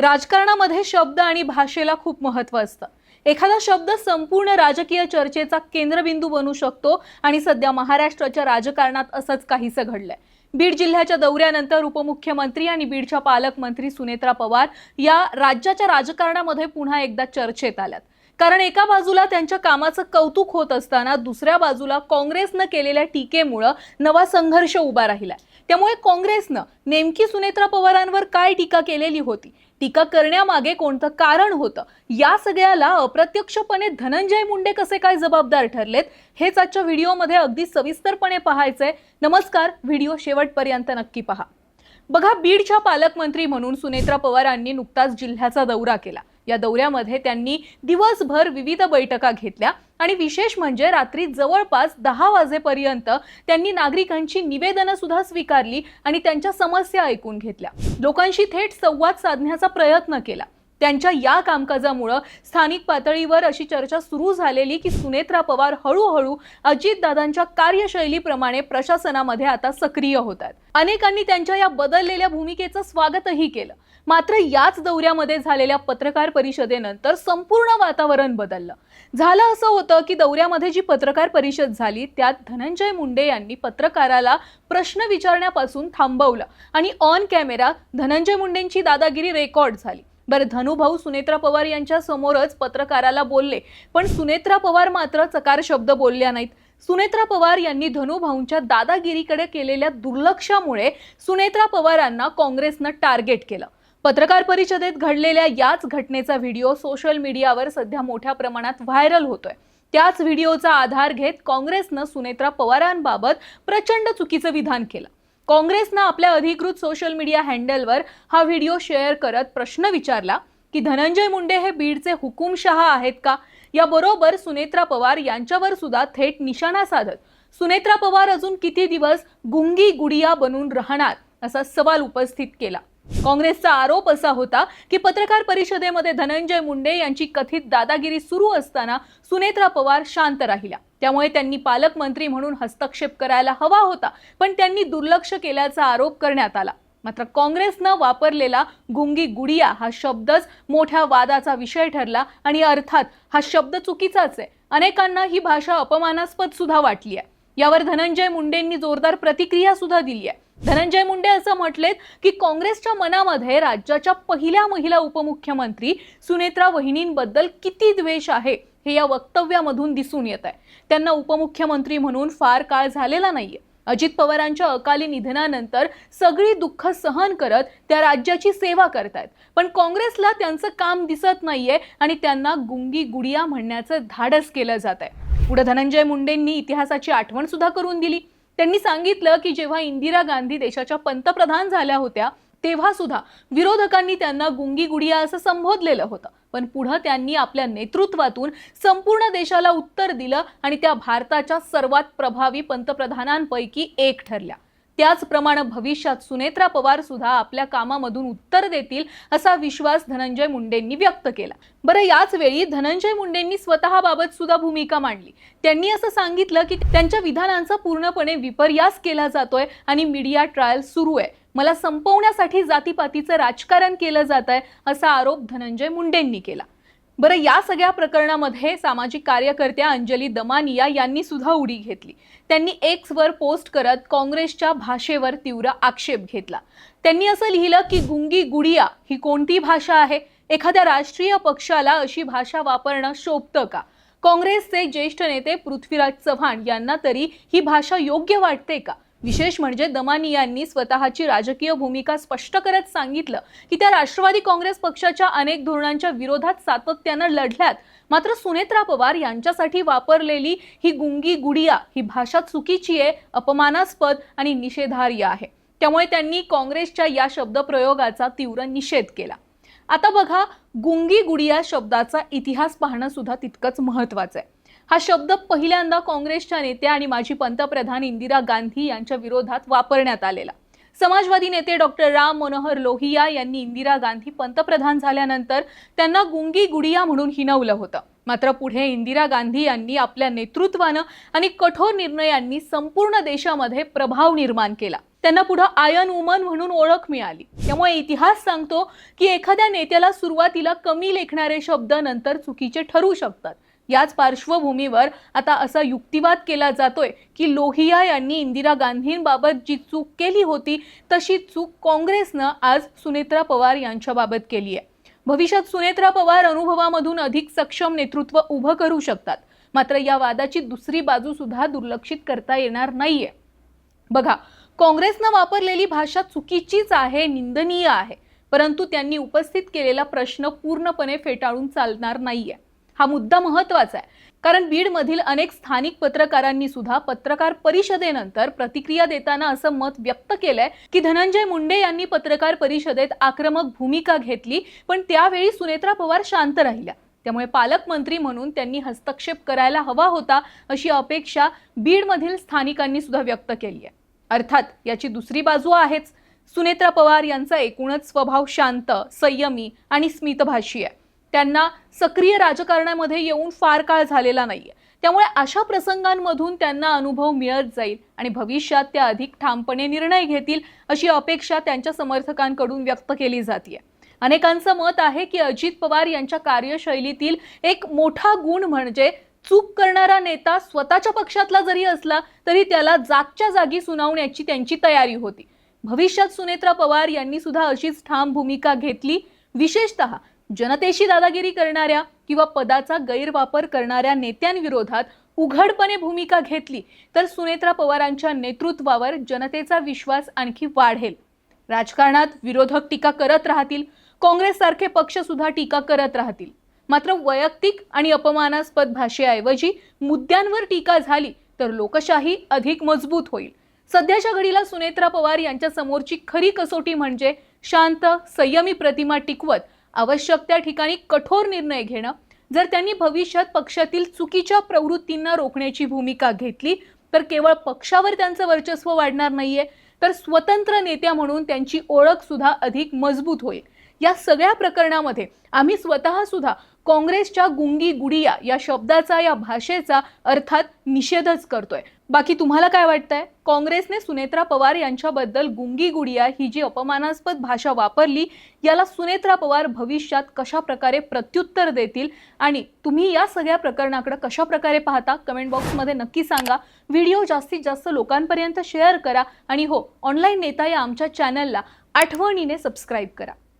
राजकारणामध्ये शब्द आणि भाषेला खूप महत्त्व असतं। एखादा शब्द संपूर्ण राजकीय चर्चेचा केंद्रबिंदू बनू शकतो आणि सध्या महाराष्ट्राच्या राजकारणात असंच काहीसं घडलंय। बीड जिल्ह्याच्या दौऱ्यानंतर उपमुख्यमंत्री आणि बीडच्या पालकमंत्री सुनेत्रा पवार या राज्याच्या राजकारणामध्ये पुन्हा एकदा चर्चेत आल्यात। कारण एका बाजूला त्यांच्या कामाचं कौतुक होत असताना दुसऱ्या बाजूला काँग्रेसने केलेल्या टीकेमुळे नवा संघर्ष उभा राहिलाय। त्यामुळे काँग्रेसने नेमकी सुनेत्रा पवारांवर काय टीका केलेली होती, टीका करण्यामागे कोणतं कारण होतं, या सगळ्याला अप्रत्यक्षपणे धनंजय मुंडे कसे काय जबाबदार ठरलेत हेच आजच्या व्हिडिओमध्ये अगदी सविस्तरपणे पाहायचंय। नमस्कार, व्हिडिओ शेवटपर्यंत नक्की पहा। बघा, बीडच्या पालकमंत्री म्हणून सुनेत्रा पवारांनी नुकताच जिल्ह्याचा दौरा केला। या दौऱ्यामध्ये त्यांनी दिवसभर विविध बैठका घेतल्या आणि विशेष म्हणजे रात्री जवळपास 10 वाजेपर्यंत त्यांनी नागरिकांची निवेदनं सुद्धा स्वीकारली आणि त्यांच्या समस्या ऐकून घेतल्या। लोकांशी थेट संवाद साधण्याचा प्रयत्न केला। त्यांच्या या कामकाजामुळे स्थानिक पातळीवर अशी चर्चा सुरू झालेली की सुनेत्रा पवार हळूहळू अजितदादांच्या कार्यशैलीप्रमाणे प्रशासनामध्ये आता सक्रिय होतात। अनेकांनी त्यांच्या या बदललेल्या भूमिकेचं स्वागतही केलं। मात्र याच दौऱ्यामध्ये झालेल्या पत्रकार परिषदेनंतर संपूर्ण वातावरण बदललं। झालं असं होतं की दौऱ्यामध्ये जी पत्रकार परिषद झाली त्यात धनंजय मुंडे यांनी पत्रकाराला प्रश्न विचारण्यापासून थांबवलं आणि ऑन कॅमेरा धनंजय मुंडेंची दादागिरी रेकॉर्ड झाली। बरं, धनुभाऊ सुनेत्रा पवार यांच्या समोरच पत्रकाराला बोलले, पण सुनेत्रा पवार मात्र चकार शब्द बोलल्या नाहीत। सुनेत्रा पवार यांनी धनुभाऊंच्या दादागिरीकडे केलेल्या दुर्लक्षामुळे सुनेत्रा पवारांना काँग्रेसनं टार्गेट केलं। पत्रकार परिषदेत घडलेल्या याच घटनेचा व्हिडिओ सोशल मीडियावर सध्या मोठ्या प्रमाणात व्हायरल होतोय। त्याच व्हिडिओचा आधार घेत काँग्रेसनं सुनेत्रा पवारांबाबत प्रचंड चुकीचं विधान केलं। काँग्रेसनं आपल्या अधिकृत सोशल मीडिया हँडलवर हा व्हिडिओ शेअर करत प्रश्न विचारला की धनंजय मुंडे हे बीडचे हुकुमशहा आहेत का? याबरोबर सुनेत्रा पवार यांच्यावर सुद्धा थेट निशाणा साधत सुनेत्रा पवार अजून किती दिवस गुंगी गुडिया बनून राहणार असा सवाल उपस्थित केला। काँग्रेसचा आरोप असा होता की पत्रकार परिषदेमध्ये धनंजय मुंडे यांची कथित दादागिरी सुरू असताना सुनेत्रा पवार शांत राहिल्या, त्यामुळे त्यांनी पालकमंत्री म्हणून हस्तक्षेप करायला हवा होता, पण त्यांनी दुर्लक्ष केल्याचा आरोप करण्यात आला। मात्र काँग्रेसनं वापरलेला गुंगी गुडिया हा शब्दच मोठ्या वादाचा विषय ठरला आणि अर्थात हा शब्द चुकीचाच आहे। अनेकांना ही भाषा अपमानास्पद सुद्धा वाटली आहे। यावर धनंजय मुंडेंनी जोरदार प्रतिक्रिया सुद्धा दिली आहे। धनंजय मुंडे असं म्हटलेत की काँग्रेसच्या मनामध्ये राज्याच्या पहिल्या महिला उपमुख्यमंत्री सुनेत्रा वहिनींबद्दल किती द्वेष आहे हे या वक्तव्यामधून दिसून येत आहे। त्यांना उपमुख्यमंत्री म्हणून फार काळ झालेला नाहीये। अजित पवारांच्या अकाली निधनानंतर सगळी दुःख सहन करत त्या राज्याची सेवा करतायत, पण काँग्रेसला त्यांचं काम दिसत नाहीये आणि त्यांना गुंगी गुडिया म्हणण्याचं धाडस केलं जात आहे। पुढे धनंजय मुंडेंनी इतिहासाची आठवण सुद्धा करून दिली। त्यांनी सांगितलं की जेव्हा इंदिरा गांधी देशाच्या पंतप्रधान झाल्या होत्या तेव्हा सुद्धा विरोधकांनी त्यांना गुंगी गुडिया असं संबोधलेलं होतं, पण पुढे त्यांनी आपल्या नेतृत्वातून संपूर्ण देशाला उत्तर दिलं आणि त्या भारताच्या सर्वात प्रभावी पंतप्रधानांपैकी एक ठरल्या। त्याचप्रमाणे भविष्यात सुनेत्रा पवार सुद्धा आपल्या कामामधून उत्तर देतील असा विश्वास धनंजय मुंडेंनी व्यक्त केला। बरं, याच वेळी धनंजय मुंडेंनी स्वतःबाबत सुद्धा भूमिका मांडली। त्यांनी असं सांगितलं की त्यांच्या विधानांचा पूर्णपणे विपर्यास केला जातोय आणि मीडिया ट्रायल सुरू आहे। मला संपवण्यासाठी जातीपातीचं राजकारण केलं जात आहे असा आरोप धनंजय मुंडेंनी केला। बरं, या सगळ्या प्रकरणामध्ये सामाजिक कार्यकर्त्या अंजली दमानिया यांनी सुद्धा उडी घेतली। त्यांनी एक्सवर पोस्ट करत काँग्रेसच्या भाषेवर तीव्र आक्षेप घेतला। त्यांनी असं लिहिलं की गुंगी गुडिया ही कोणती भाषा आहे? एखाद्या राष्ट्रीय पक्षाला अशी भाषा वापरणं शोभतं का? काँग्रेसचे ज्येष्ठ नेते पृथ्वीराज चव्हाण यांना तरी ही भाषा योग्य वाटते का? विशेष म्हणजे दमानियांनी स्वतःची राजकीय भूमिका स्पष्ट करत सांगितलं की त्या राष्ट्रवादी काँग्रेस पक्षाच्या अनेक धोरणांच्या विरोधात सातत्यानं लढल्यात, मात्र सुनेत्रा पवार यांच्यासाठी वापरलेली ही गुंगी गुडिया ही भाषा चुकीची आहे, अपमानास्पद आणि निषेधार्ह आहे। त्यामुळे त्यांनी काँग्रेसच्या या शब्दप्रयोगाचा तीव्र निषेध केला। आता बघा, गुंगी गुडिया शब्दाचा इतिहास पाहणं सुद्धा तितकंच महत्त्वाचं आहे। हा शब्द पहिल्यांदा काँग्रेसच्या नेत्या आणि माजी पंतप्रधान इंदिरा गांधी यांच्या विरोधात वापरण्यात आलेला। समाजवादी नेते डॉक्टर राम मनोहर लोहिया यांनी इंदिरा गांधी पंतप्रधान झाल्यानंतर त्यांना गुंगी गुडिया म्हणून हिणवलं होतं। मात्र पुढे इंदिरा गांधी यांनी आपल्या नेतृत्वानं आणि कठोर निर्णयांनी संपूर्ण देशामध्ये प्रभाव निर्माण केला। त्यांना पुढे आयर्न वुमन म्हणून ओळख मिळाली। त्यामुळे इतिहास सांगतो की एखाद्या नेत्याला सुरुवातीला कमी लेखणारे शब्द नंतर चुकीचे ठरू शकतात। याच पार्श्वभूमीवर आता असा युक्तिवाद केला जातोय की लोहिया यांनी इंदिरा गांधींबाबत जी चूक केली होती तशी चूक काँग्रेसनं आज सुनेत्रा पवार यांच्याबाबत केली आहे। भविष्यात सुनेत्रा पवार अनुभवामधून अधिक सक्षम नेतृत्व उभं करू शकतात, मात्र या वादाची दुसरी बाजू सुद्धा दुर्लक्षित करता येणार नाहीये। बघा, काँग्रेसनं वापरलेली भाषा चुकीचीच आहे, निंदनीय आहे, परंतु त्यांनी उपस्थित केलेला प्रश्न पूर्णपणे फेटाळून चालणार नाहीये। हा मुद्दा महत्त्वाचा आहे, कारण बीडमधील अनेक स्थानिक पत्रकारांनी सुद्धा पत्रकार परिषदेनंतर प्रतिक्रिया देताना असं मत व्यक्त केलंय की धनंजय मुंडे यांनी पत्रकार परिषदेत आक्रमक भूमिका घेतली, पण त्यावेळी सुनेत्रा पवार शांत राहिल्या। त्यामुळे पालकमंत्री म्हणून त्यांनी हस्तक्षेप करायला हवा होता अशी अपेक्षा बीडमधील स्थानिकांनी सुद्धा व्यक्त केली आहे। अर्थात याची दुसरी बाजू आहेच। सुनेत्रा पवार यांचा एकूणच स्वभाव शांत, संयमी आणि स्मितभाषी आहे। त्यांना सक्रिय राजकारणामध्ये येऊन फार काळ झालेला नाहीये, त्यामुळे अशा प्रसंगांमधून त्यांना अनुभव मिळत जाईल आणि भविष्यात त्या अधिक ठामपणे निर्णय घेतील अशी अपेक्षा त्यांच्या समर्थकांकडून व्यक्त केली जाते। अनेकांचं मत आहे की अजित पवार यांच्या कार्यशैलीतील एक मोठा गुण म्हणजे चूक करणारा नेता स्वतःच्या पक्षातला जरी असला तरी त्याला जागच्या जागी सुनावण्याची त्यांची तयारी होती। भविष्यात सुनेत्रा पवार यांनी सुद्धा अशीच ठाम भूमिका घेतली, विशेषतः जनतेशी दादागिरी करणाऱ्या किंवा पदाचा गैरवापर करणाऱ्या नेत्यांविरोधात उघडपणे भूमिका घेतली तर सुनेत्रा पवारांच्या नेतृत्वावर जनतेचा विश्वास आणखी वाढेल। राजकारणात विरोधक टीका करत राहतील, काँग्रेस सारखे पक्ष सुद्धा टीका करत राहतील, मात्र वैयक्तिक आणि अपमानास्पद भाषेऐवजी मुद्द्यांवर टीका झाली तर लोकशाही अधिक मजबूत होईल। सध्याच्या घडीला सुनेत्रा पवार यांच्या समोरची खरी कसोटी म्हणजे शांत, संयमी प्रतिमा टिकवत आवश्यक त्या ठिकाणी कठोर निर्णय घेणं। जर त्यांनी भविष्यात पक्षातील चुकीच्या प्रवृत्तींना रोखण्याची भूमिका घेतली तर केवळ पक्षावर त्यांचं वर्चस्व वाढणार नाहीये, तर स्वतंत्र नेत्या म्हणून त्यांची ओळख सुद्धा अधिक मजबूत होईल। या सगळ्या प्रकरणामध्ये आम्ही स्वतः सुद्धा काँग्रेसच्या गुंगी गुडिया या शब्दाचा, या भाषेचा अर्थात निषेधच करतोय। बाकी तुम्हाला काय वाटतंय? काँग्रेसने सुनेत्रा पवार यांच्याबद्दल गुंगी गुडिया ही जी अपमानास्पद भाषा वापरली, याला सुनेत्रा पवार भविष्यात कशा प्रकारे प्रत्युत्तर देतील आणि तुम्ही या सगळ्या प्रकरणाकडे कशा प्रकारे पाहता कमेंट बॉक्समध्ये नक्की सांगा। व्हिडिओ जास्तीत जास्त लोकांपर्यंत शेअर करा आणि हो, ऑनलाईन नेता या आमच्या चॅनलला आठवणीने सबस्क्राईब करा।